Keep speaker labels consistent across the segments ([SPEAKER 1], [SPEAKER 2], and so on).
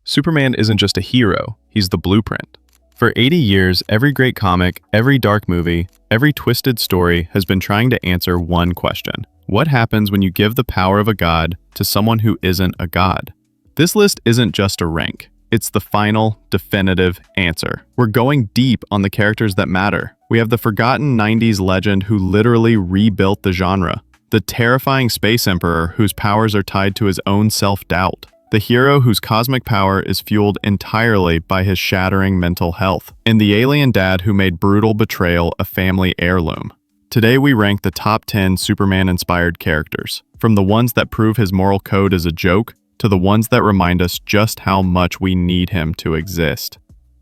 [SPEAKER 1] Superman isn't just a hero, he's the blueprint. For 80 years, every great comic, every dark movie, every twisted story has been trying to answer one question. What happens when you give the power of a god to someone who isn't a god? This list isn't just a rank. It's the final, definitive answer. We're going deep on the characters that matter. We have the forgotten 90s legend who literally rebuilt the genre. The terrifying space emperor whose powers are tied to his own self-doubt. The hero whose cosmic power is fueled entirely by his shattering mental health. And the alien dad who made brutal betrayal a family heirloom. Today we rank the top 10 Superman-inspired characters. From the ones that prove his moral code is a joke, to the ones that remind us just how much we need him to exist.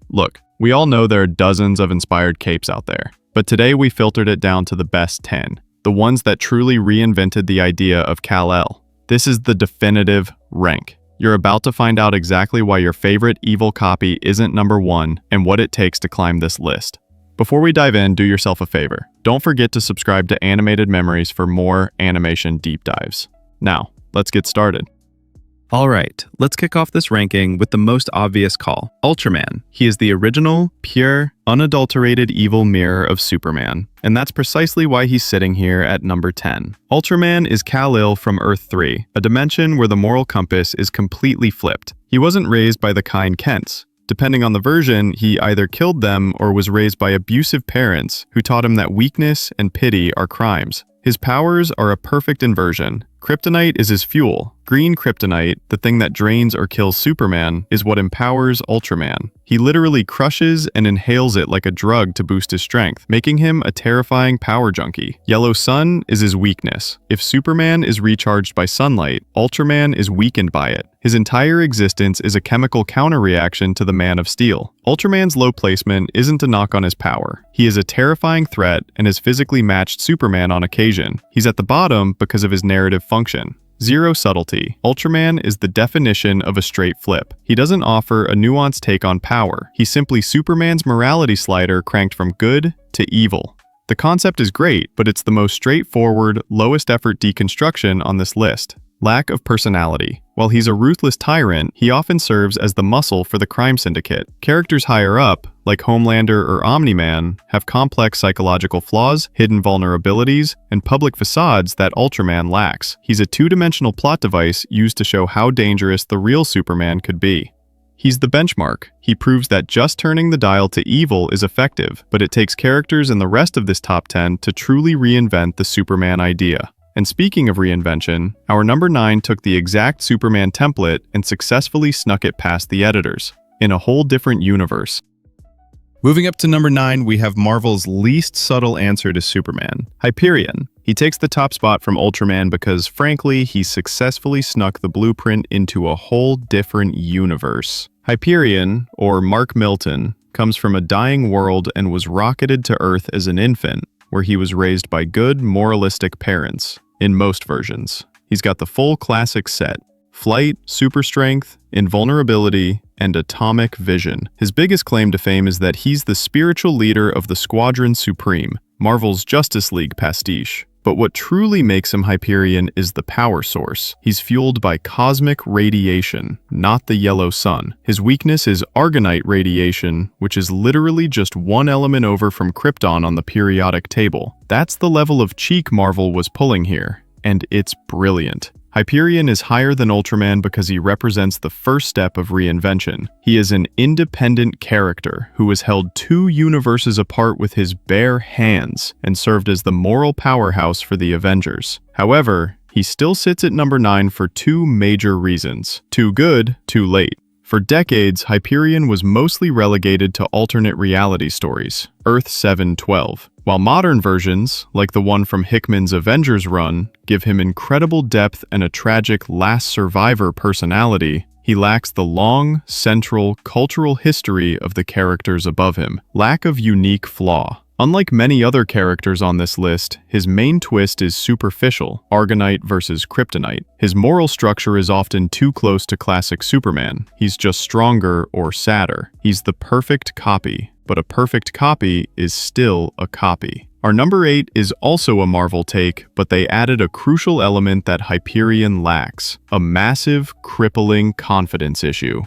[SPEAKER 1] Look, we all know there are dozens of inspired capes out there, but today we filtered it down to the best 10. The ones that truly reinvented the idea of Kal-El. This is the definitive rank. You're about to find out exactly why your favorite evil copy isn't number one and what it takes to climb this list. Before we dive in, do yourself a favor. Don't forget to subscribe to Animated Memories for more animation deep dives. Now, let's get started. Alright, let's kick off this ranking with the most obvious call, Ultraman. He is the original, pure, unadulterated evil mirror of Superman, and that's precisely why he's sitting here at number 10. Ultraman is Kal-El from Earth 3, a dimension where the moral compass is completely flipped. He wasn't raised by the kind Kents. Depending on the version, he either killed them or was raised by abusive parents who taught him that weakness and pity are crimes. His powers are a perfect inversion. Kryptonite is his fuel. Green Kryptonite, the thing that drains or kills Superman, is what empowers Ultraman. He literally crushes and inhales it like a drug to boost his strength, making him a terrifying power junkie. Yellow Sun is his weakness. If Superman is recharged by sunlight, Ultraman is weakened by it. His entire existence is a chemical counter-reaction to the Man of Steel. Ultraman's low placement isn't a knock on his power. He is a terrifying threat and has physically matched Superman on occasion. He's at the bottom because of his narrative function. Zero subtlety. Ultraman is the definition of a straight flip. He doesn't offer a nuanced take on power. He's simply Superman's morality slider cranked from good to evil. The concept is great, but it's the most straightforward, lowest effort deconstruction on this list. Lack of personality. While he's a ruthless tyrant, he often serves as the muscle for the crime syndicate. Characters higher up, like Homelander or Omni-Man, have complex psychological flaws, hidden vulnerabilities, and public facades that Ultraman lacks. He's a two-dimensional plot device used to show how dangerous the real Superman could be. He's the benchmark. He proves that just turning the dial to evil is effective, but it takes characters in the rest of this top 10 to truly reinvent the Superman idea. And speaking of reinvention, our number 9 took the exact Superman template and successfully snuck it past the editors, in a whole different universe. Moving up to number 9, we have Marvel's least subtle answer to Superman, Hyperion. He takes the top spot from Ultraman because, frankly, he successfully snuck the blueprint into a whole different universe. Hyperion, or Mark Milton, comes from a dying world and was rocketed to Earth as an infant, where he was raised by good, moralistic parents. In most versions. He's got the full classic set. Flight, super strength, invulnerability, and atomic vision. His biggest claim to fame is that he's the spiritual leader of the Squadron Supreme, Marvel's Justice League pastiche. But what truly makes him Hyperion is the power source. He's fueled by cosmic radiation, not the yellow sun. His weakness is Argonite radiation, which is literally just one element over from Krypton on the periodic table. That's the level of cheek Marvel was pulling here, and it's brilliant. Hyperion is higher than Ultraman because he represents the first step of reinvention. He is an independent character who was held 2 universes apart with his bare hands and served as the moral powerhouse for the Avengers. However, he still sits at number 9 for 2 major reasons. Too good, too late. For decades, Hyperion was mostly relegated to alternate reality stories, Earth 712, while modern versions, like the one from Hickman's Avengers run, give him incredible depth and a tragic last survivor personality. He lacks the long, central, cultural history of the characters above him. Lack of unique flaw. Unlike many other characters on this list, his main twist is superficial, Argonite versus Kryptonite. His moral structure is often too close to classic Superman. He's just stronger or sadder. He's the perfect copy, but a perfect copy is still a copy. Our number 8 is also a Marvel take, but they added a crucial element that Hyperion lacks, a massive, crippling confidence issue.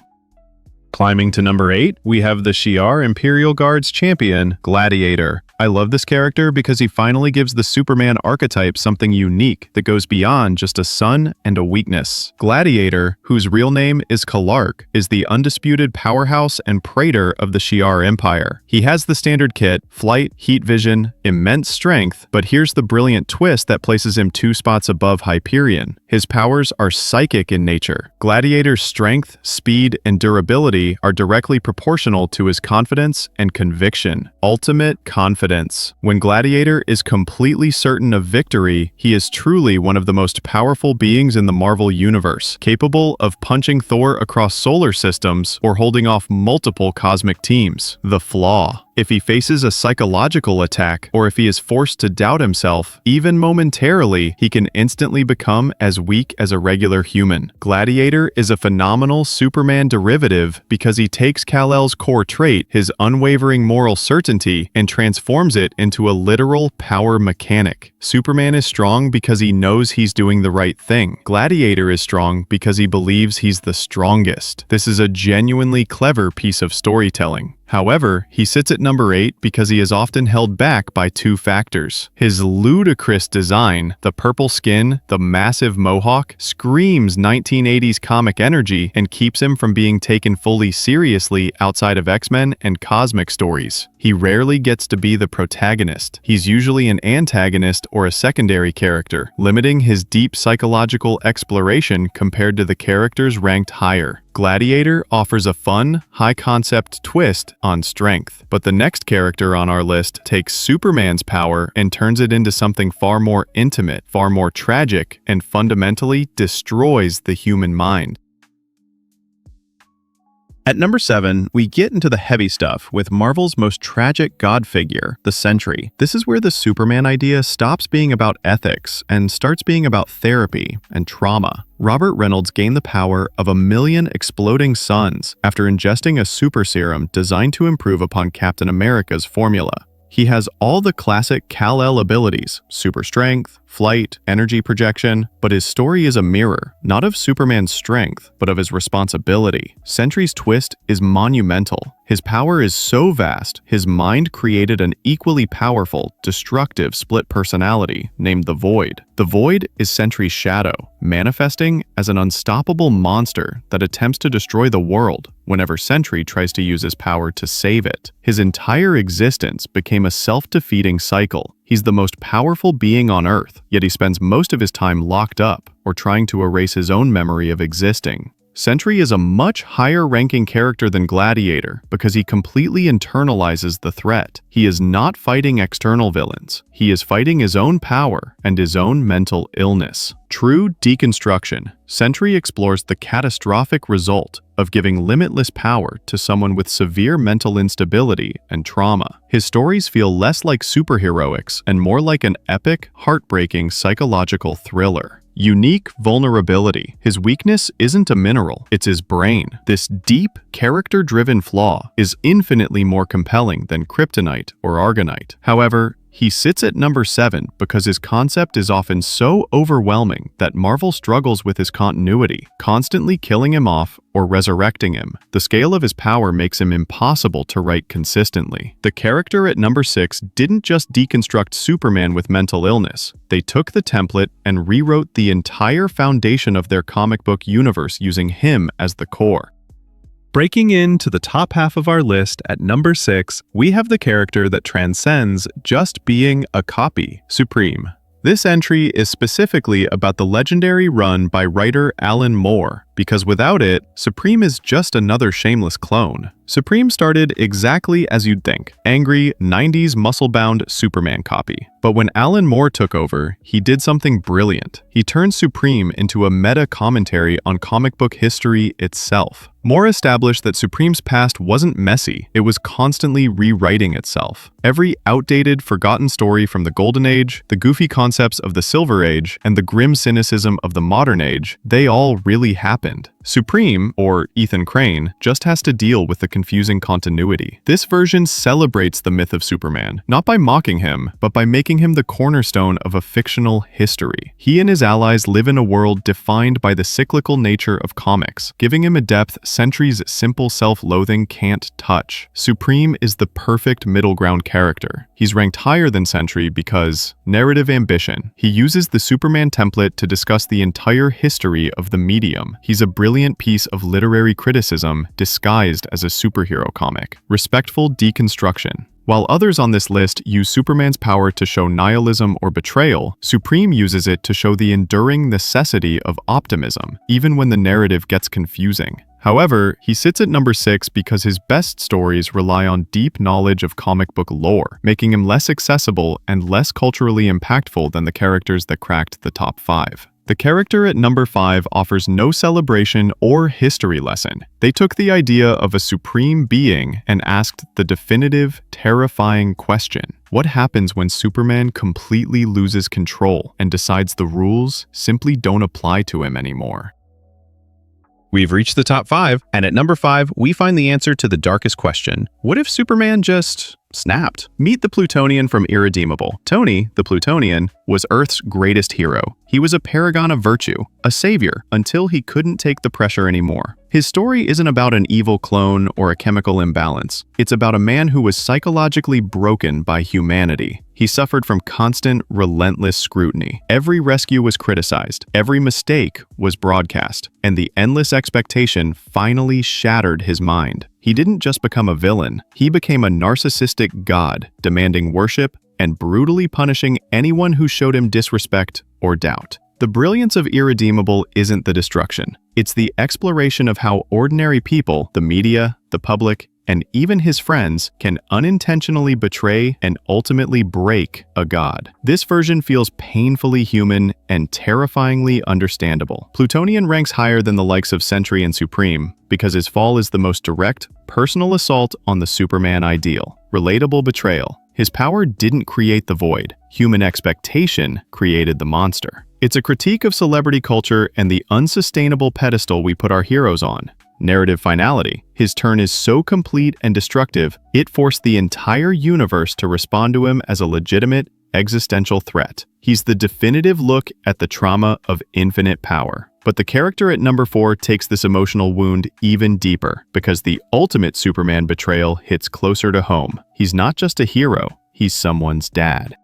[SPEAKER 1] Climbing to number 8, we have the Shi'ar Imperial Guard's champion, Gladiator. I love this character because he finally gives the Superman archetype something unique that goes beyond just a sun and a weakness. Gladiator, whose real name is Kal-El, is the undisputed powerhouse and praetor of the Shi'ar Empire. He has the standard kit, flight, heat vision, immense strength, but here's the brilliant twist that places him 2 spots above Hyperion. His powers are psychic in nature. Gladiator's strength, speed, and durability are directly proportional to his confidence and conviction. Ultimate confidence. When Gladiator is completely certain of victory, he is truly one of the most powerful beings in the Marvel Universe, capable of punching Thor across solar systems or holding off multiple cosmic teams. The flaw: if he faces a psychological attack, or if he is forced to doubt himself, even momentarily, he can instantly become as weak as a regular human. Gladiator is a phenomenal Superman derivative because he takes Kal-El's core trait, his unwavering moral certainty, and transforms it into a literal power mechanic. Superman is strong because he knows he's doing the right thing. Gladiator is strong because he believes he's the strongest. This is a genuinely clever piece of storytelling. However, he sits at number 8 because he is often held back by 2 factors. His ludicrous design, the purple skin, the massive mohawk, screams 1980s comic energy and keeps him from being taken fully seriously outside of X-Men and cosmic stories. He rarely gets to be the protagonist. He's usually an antagonist or a secondary character, limiting his deep psychological exploration compared to the characters ranked higher. Gladiator offers a fun, high-concept twist on strength, but the next character on our list takes Superman's power and turns it into something far more intimate, far more tragic, and fundamentally destroys the human mind. At number 7, we get into the heavy stuff with Marvel's most tragic god figure, the Sentry. This is where the Superman idea stops being about ethics and starts being about therapy and trauma. Robert Reynolds gained the power of 1,000,000 exploding suns after ingesting a super serum designed to improve upon Captain America's formula. He has all the classic Kal-El abilities, super strength, flight, energy projection, but his story is a mirror, not of Superman's strength, but of his responsibility. Sentry's twist is monumental. His power is so vast, his mind created an equally powerful, destructive split personality named the Void. The Void is Sentry's shadow, manifesting as an unstoppable monster that attempts to destroy the world whenever Sentry tries to use his power to save it. His entire existence became a self-defeating cycle. He's the most powerful being on Earth, yet he spends most of his time locked up or trying to erase his own memory of existing. Sentry is a much higher-ranking character than Gladiator because he completely internalizes the threat. He is not fighting external villains. He is fighting his own power and his own mental illness. True deconstruction, Sentry explores the catastrophic result of giving limitless power to someone with severe mental instability and trauma. His stories feel less like superheroics and more like an epic, heartbreaking psychological thriller. Unique vulnerability. His weakness isn't a mineral, it's his brain. This deep, character-driven flaw is infinitely more compelling than Kryptonite or Argonite. However, he sits at number 7 because his concept is often so overwhelming that Marvel struggles with his continuity, constantly killing him off or resurrecting him. The scale of his power makes him impossible to write consistently. The character at number 6 didn't just deconstruct Superman with mental illness. They took the template and rewrote the entire foundation of their comic book universe using him as the core. Breaking into the top half of our list at number 6, we have the character that transcends just being a copy, Supreme. This entry is specifically about the legendary run by writer Alan Moore, because without it, Supreme is just another shameless clone. Supreme started exactly as you'd think, angry, 90s muscle-bound Superman copy. But when Alan Moore took over, he did something brilliant. He turned Supreme into a meta-commentary on comic book history itself. Moore established that Supreme's past wasn't messy, it was constantly rewriting itself. Every outdated, forgotten story from the Golden Age, the goofy concepts of the Silver Age, and the grim cynicism of the Modern Age, they all really happened. happened. Supreme, or Ethan Crane, just has to deal with the confusing continuity. This version celebrates the myth of Superman, not by mocking him, but by making him the cornerstone of a fictional history. He and his allies live in a world defined by the cyclical nature of comics, giving him a depth Sentry's simple self-loathing can't touch. Supreme is the perfect middle ground character. He's ranked higher than Sentry because narrative ambition. He uses the Superman template to discuss the entire history of the medium. He's a brilliant piece of literary criticism disguised as a superhero comic. Respectful deconstruction. While others on this list use Superman's power to show nihilism or betrayal, Supreme uses it to show the enduring necessity of optimism, even when the narrative gets confusing. However, he sits at number 6 because his best stories rely on deep knowledge of comic book lore, making him less accessible and less culturally impactful than the characters that cracked the top 5. The character at number 5 offers no celebration or history lesson. They took the idea of a supreme being and asked the definitive, terrifying question. What happens when Superman completely loses control and decides the rules simply don't apply to him anymore?
[SPEAKER 2] We've reached the top 5, and at number 5, we find the answer to the darkest question. What if Superman just snapped? Meet the Plutonian from Irredeemable. Tony, the Plutonian, was Earth's greatest hero. He was a paragon of virtue, a savior, until he couldn't take the pressure anymore. His story isn't about an evil clone or a chemical imbalance. It's about a man who was psychologically broken by humanity. He suffered from constant, relentless scrutiny. Every rescue was criticized, every mistake was broadcast, and the endless expectation finally shattered his mind. He didn't just become a villain, he became a narcissistic god, demanding worship and brutally punishing anyone who showed him disrespect or doubt. The brilliance of Irredeemable isn't the destruction. It's the exploration of how ordinary people, the media, the public, and even his friends can unintentionally betray and ultimately break a god. This version feels painfully human and terrifyingly understandable. Plutonian ranks higher than the likes of Sentry and Supreme because his fall is the most direct, personal assault on the Superman ideal. Relatable betrayal. His power didn't create the void. Human expectation created the monster. It's a critique of celebrity culture and the unsustainable pedestal we put our heroes on. Narrative finality. His turn is so complete and destructive, it forced the entire universe to respond to him as a legitimate, existential threat. He's the definitive look at the trauma of infinite power. But the character at number 4 takes this emotional wound even deeper, because the ultimate Superman betrayal hits closer to home. He's not just a hero, he's someone's dad.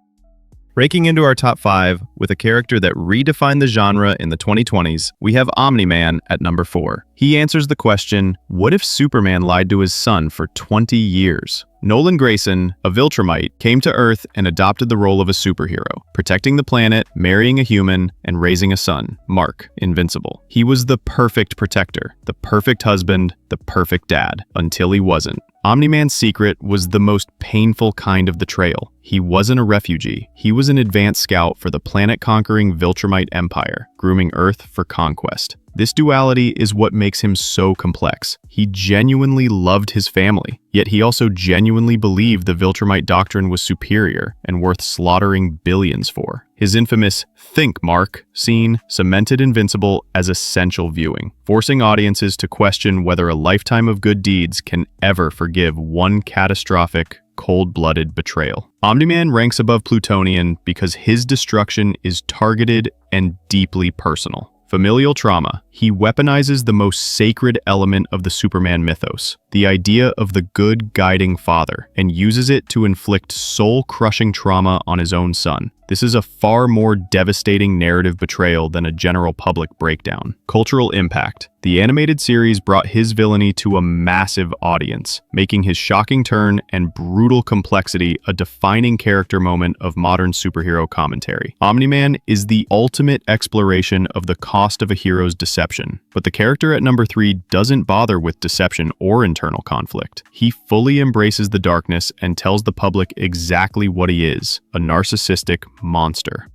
[SPEAKER 2] Breaking into our top 5 with a character that redefined the genre in the 2020s, we have Omni-Man at number 4. He answers the question, what if Superman lied to his son for 20 years? Nolan Grayson, a Ultraman, came to Earth and adopted the role of a superhero, protecting the planet, marrying a human, and raising a son, Mark, invincible. He was the perfect protector, the perfect husband, the perfect dad, until he wasn't. Omni-Man's secret was the most painful kind of betrayal. He wasn't a refugee. He was an advanced scout for the planet-conquering Ultraman Empire, grooming Earth for conquest. This duality is what makes him so complex. He genuinely loved his family, yet he also genuinely believed the Ultraman doctrine was superior and worth slaughtering billions for. His infamous "Think, Mark" scene cemented Invincible as essential viewing, forcing audiences to question whether a lifetime of good deeds can ever forgive one catastrophic, cold-blooded betrayal. Omni-Man ranks above Plutonian because his destruction is targeted and deeply personal. Familial trauma. He weaponizes the most sacred element of the Superman mythos, the idea of the good guiding father, and uses it to inflict soul-crushing trauma on his own son. This is a far more devastating narrative betrayal than a general public breakdown. Cultural impact. The animated series brought his villainy to a massive audience, making his shocking turn and brutal complexity a defining character moment of modern superhero commentary. Omni-Man is the ultimate exploration of the cost of a hero's deception, but the character at number 3 doesn't bother with deception or internal conflict. He fully embraces the darkness and tells the public exactly what he is, a narcissistic monster.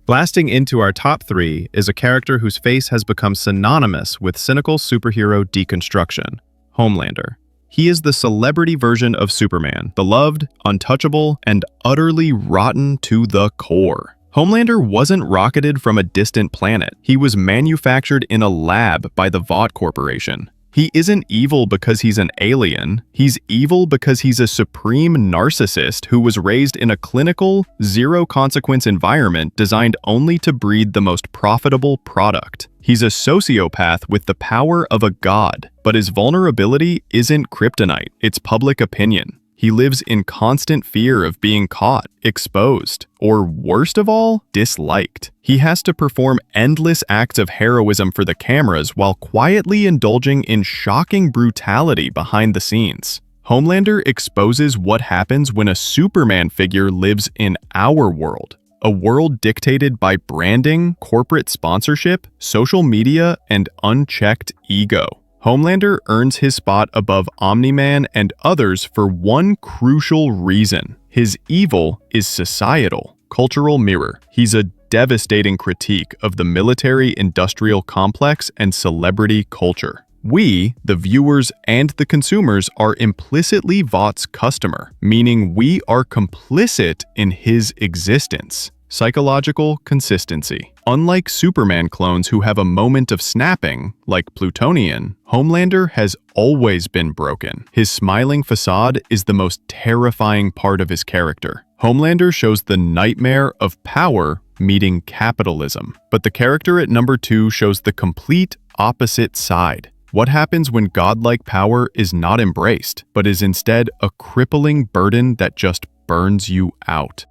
[SPEAKER 2] Blasting into our top 3 is a character whose face has become synonymous with cynical superhero deconstruction, Homelander. He is the celebrity version of Superman, beloved, untouchable, and utterly rotten to the core.
[SPEAKER 1] Homelander wasn't rocketed from a distant planet. He was manufactured in a lab by the Vought Corporation. He isn't evil because he's an alien. He's evil because he's a supreme narcissist who was raised in a clinical, zero-consequence environment designed only to breed the most profitable product. He's a sociopath with the power of a god, but his vulnerability isn't kryptonite, it's public opinion. He lives in constant fear of being caught, exposed, or worst of all, disliked. He has to perform endless acts of heroism for the cameras while quietly indulging in shocking brutality behind the scenes. Homelander exposes what happens when a Superman figure lives in our world, a world dictated by branding, corporate sponsorship, social media, and unchecked ego. Homelander earns his spot above Omni-Man and others for one crucial reason. His evil is societal, cultural mirror. He's a devastating critique of the military-industrial complex and celebrity culture. We, the viewers and the consumers, are implicitly Vought's customer, meaning we are complicit in his existence. Psychological consistency. Unlike Superman clones who have a moment of snapping, like Plutonian, Homelander has always been broken. His smiling facade is the most terrifying part of his character. Homelander shows the nightmare of power meeting capitalism, but the character at number 2 shows the complete opposite side. What happens when godlike power is not embraced, but is instead a crippling burden that just burns you out?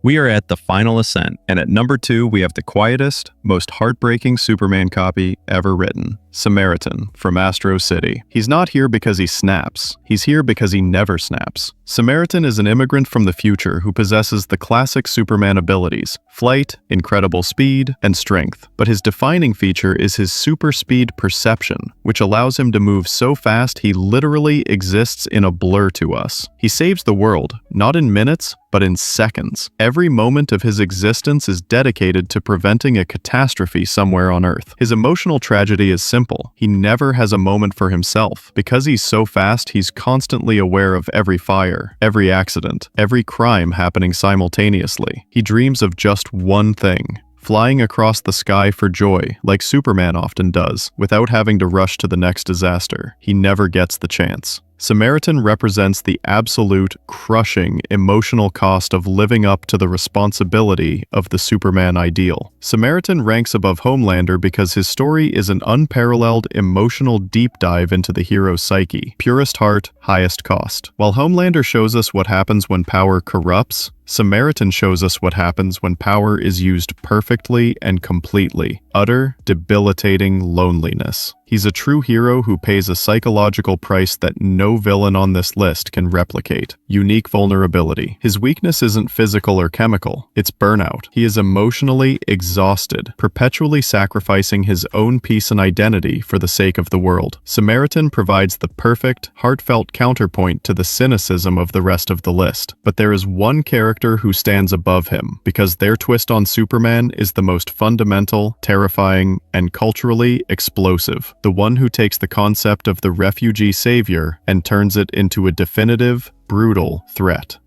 [SPEAKER 2] We are at the final ascent, and at number 2, we have the quietest, most heartbreaking Superman copy ever written, Samaritan from Astro City. He's not here because he snaps. He's here because he never snaps. Samaritan is an immigrant from the future who possesses the classic Superman abilities, flight, incredible speed, and strength. But his defining feature is his super speed perception, which allows him to move so fast he literally exists in a blur to us. He saves the world, not in minutes, but in seconds. Every moment of his existence is dedicated to preventing a catastrophe somewhere on Earth. His emotional tragedy is simple. He never has a moment for himself. Because he's so fast, he's constantly aware of every fire, every accident, every crime happening simultaneously. He dreams of just one thing: flying across the sky for joy, like Superman often does, without having to rush to the next disaster. He never gets the chance. Samaritan represents the absolute, crushing, emotional cost of living up to the responsibility of the Superman ideal. Samaritan ranks above Homelander because his story is an unparalleled emotional deep dive into the hero's psyche. Purest heart, highest cost. While Homelander shows us what happens when power corrupts, Samaritan shows us what happens when power is used perfectly and completely. Utter, debilitating loneliness. He's a true hero who pays a psychological price that no villain on this list can replicate. Unique vulnerability. His weakness isn't physical or chemical, it's burnout. He is emotionally exhausted, perpetually sacrificing his own peace and identity for the sake of the world. Samaritan provides the perfect, heartfelt counterpoint to the cynicism of the rest of the list. But there is one character who stands above him, because their twist on Superman is the most fundamental, terrifying, and culturally explosive. The one who takes the concept of the refugee savior and turns it into a definitive, brutal threat.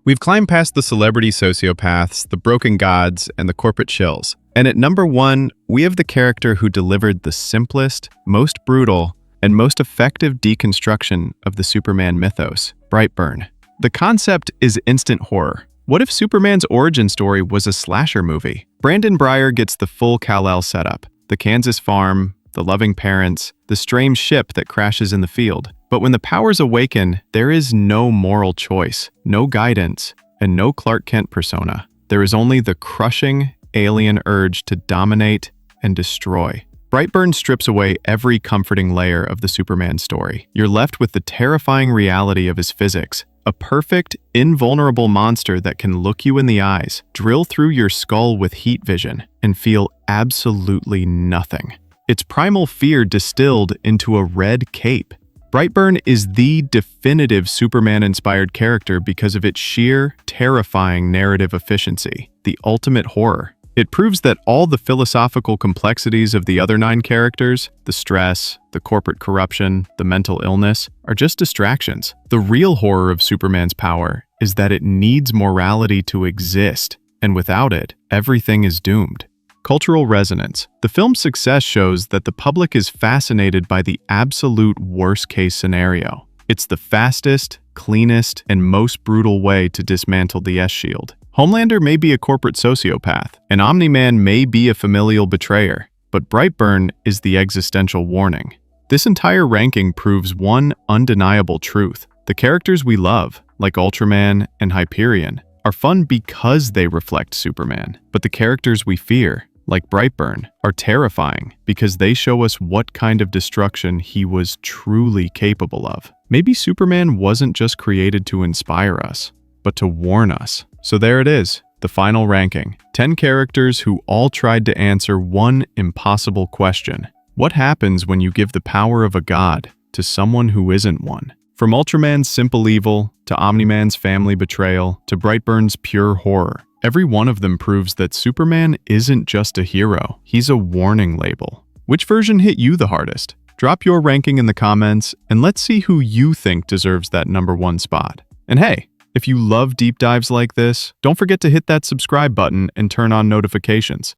[SPEAKER 1] We've climbed past the celebrity sociopaths, the broken gods, and the corporate shills. And at number 1, we have the character who delivered the simplest, most brutal, and most effective deconstruction of the Superman mythos, Brightburn. The concept is instant horror. What if Superman's origin story was a slasher movie? Brandon Breyer gets the full Kal-El setup: the Kansas farm, the loving parents, the strange ship that crashes in the field. But when the powers awaken, there is no moral choice, no guidance, and no Clark Kent persona. There is only the crushing, alien urge to dominate and destroy. Brightburn strips away every comforting layer of the Superman story. You're left with the terrifying reality of his physics. A perfect, invulnerable monster that can look you in the eyes, drill through your skull with heat vision, and feel absolutely nothing. Its primal fear distilled into a red cape. Brightburn is the definitive Superman-inspired character because of its sheer, terrifying narrative efficiency, the ultimate horror. It proves that all the philosophical complexities of the other 9 characters, the stress, the corporate corruption, the mental illness, are just distractions. The real horror of Superman's power is that it needs morality to exist. and without it, everything is doomed. Cultural resonance. The film's success shows that the public is fascinated by the absolute worst-case scenario. It's the fastest, cleanest, and most brutal way to dismantle the S-Shield. Homelander may be a corporate sociopath, and Omni-Man may be a familial betrayer, but Brightburn is the existential warning. This entire ranking proves one undeniable truth. The characters we love, like Ultraman and Hyperion, are fun because they reflect Superman. But the characters we fear, like Brightburn, are terrifying because they show us what kind of destruction he was truly capable of. Maybe Superman wasn't just created to inspire us, but to warn us. So there it is, the final ranking. 10 characters who all tried to answer one impossible question. What happens when you give the power of a god to someone who isn't one? From Ultraman's simple evil, to Omni-Man's family betrayal, to Brightburn's pure horror, every one of them proves that Superman isn't just a hero, he's a warning label. Which version hit you the hardest? Drop your ranking in the comments, and let's see who you think deserves that #1 spot. And hey, if you love deep dives like this, don't forget to hit that subscribe button and turn on notifications.